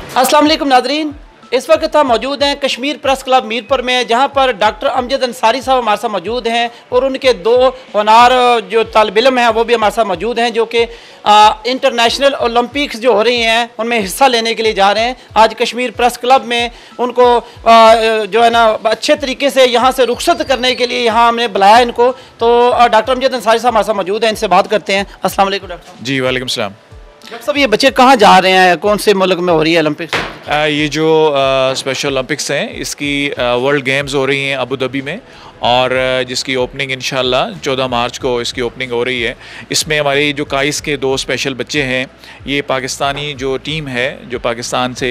अस्सलाम वालेकुम नाजरीन, इस वक्त हम मौजूद हैं कश्मीर प्रेस क्लब मीरपुर में, जहां पर डॉक्टर अमजद अंसारी साहब हमारे साथ मौजूद हैं और उनके दो होनार जो तालिब इल्म हैं वो भी हमारे साथ मौजूद हैं, जो कि इंटरनेशनल ओलंपिक्स जो हो रही हैं उनमें हिस्सा लेने के लिए जा रहे हैं। आज कश्मीर प्रेस क्लब में उनको जो है ना अच्छे तरीके से यहाँ से रुखसत करने के लिए यहाँ हमने बुलाया इनको। तो डॉक्टर अमजद अंसारी साहब हमारे साथ मौजूद हैं, इनसे बात करते हैं। अस्सलाम वालेकुम डॉक्टर साहब। जी वालेकुम सलाम। डॉक्टर साहब, ये बच्चे कहाँ जा रहे हैं, कौन से मुल्क में हो रही है ओलंपिक्स? ये जो स्पेशल ओलंपिक्स हैं इसकी वर्ल्ड गेम्स हो रही हैं अबू धाबी में, और जिसकी ओपनिंग इंशाल्लाह 14 मार्च को इसकी ओपनिंग हो रही है। इसमें हमारे जो काइस के दो स्पेशल बच्चे हैं, ये पाकिस्तानी जो टीम है जो पाकिस्तान से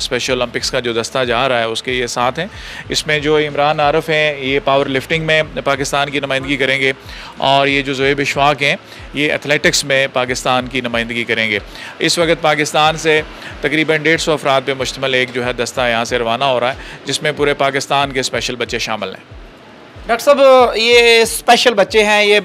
स्पेशल ओलंपिक्स का जो दस्ता जा रहा है उसके ये साथ हैं। इसमें जो इमरान आरफ हैं ये पावर लिफ्टिंग में पाकिस्तान की नुमाइंदगी करेंगे, और ये जो ज़ोएब इशफाक हैं ये एथलेटिक्स में पाकिस्तान की नुमाइंदगी करेंगे। इस वक्त पाकिस्तान से तकरीबन 150 अफराद पे मुश्तमिल एक जो है दस्ता यहाँ से रवाना हो रहा है, जिसमें पूरे पाकिस्तान के स्पेशल बच्चे शामिल हैं। डॉक्टर साहब, ये स्पेशल बच्चे हैं, ये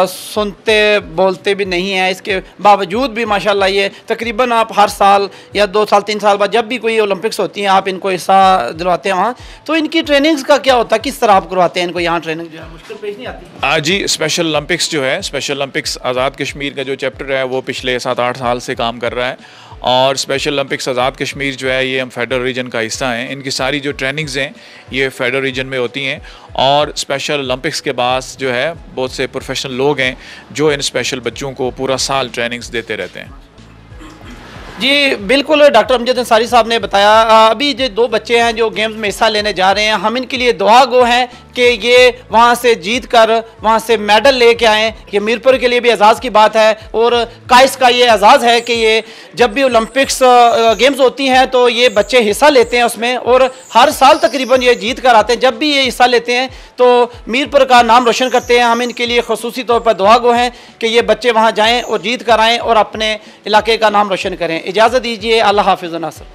सुनते बोलते भी नहीं हैं, इसके बावजूद भी माशाल्लाह ये तकरीबन आप हर साल या 2 साल 3 साल बाद जब भी कोई ओलंपिक्स होती हैं आप इनको हिस्सा दिलवाते हैं वहाँ। तो इनकी ट्रेनिंग्स का क्या होता है, किस तरह आप करवाते हैं इनको यहाँ? ट्रेनिंग जो है मुश्किल पेश नहीं आती? जी, स्पेशल ओलंपिक्स जो है, स्पेशल ओलंपिक्स आज़ाद कश्मीर का जो चैप्टर है वो पिछले 7-8 साल से काम कर रहा है, और स्पेशल ओलंपिक्स आज़ाद कश्मीर जो है ये हम फेडरल रीजन का हिस्सा हैं। इनकी सारी जो ट्रेनिंग्स हैं ये फेडरल रीजन में होती हैं, और स्पेशल ओलंपिक्स के बाद जो है बहुत से प्रोफेशनल लोग हैं जो इन स्पेशल बच्चों को पूरा साल ट्रेनिंग्स देते रहते हैं। जी बिल्कुल, डॉक्टर अमजद अंसारी साहब ने बताया। अभी जो 2 बच्चे हैं जो गेम्स में हिस्सा लेने जा रहे हैं, हम इनके लिए दुआ गो हैं कि ये वहाँ से जीत कर वहाँ से मेडल लेके आएँ। ये मीरपुर के लिए भी एजाज़ की बात है, और काइस का ये एजाज़ है कि ये जब भी ओलंपिक्स गेम्स होती हैं तो ये बच्चे हिस्सा लेते हैं उसमें, और हर साल तकरीबन ये जीत कर आते हैं। जब भी ये हिस्सा लेते हैं तो मीरपुर का नाम रोशन करते हैं। हम इनके लिए खसूसी तौर पर दुआ गो हैं कि ये बच्चे वहाँ जाएँ और जीत कर आएँ और अपने इलाके का नाम रोशन करें। इजाज़त दीजिए, अल्लाह हाफ़िज़ नासर।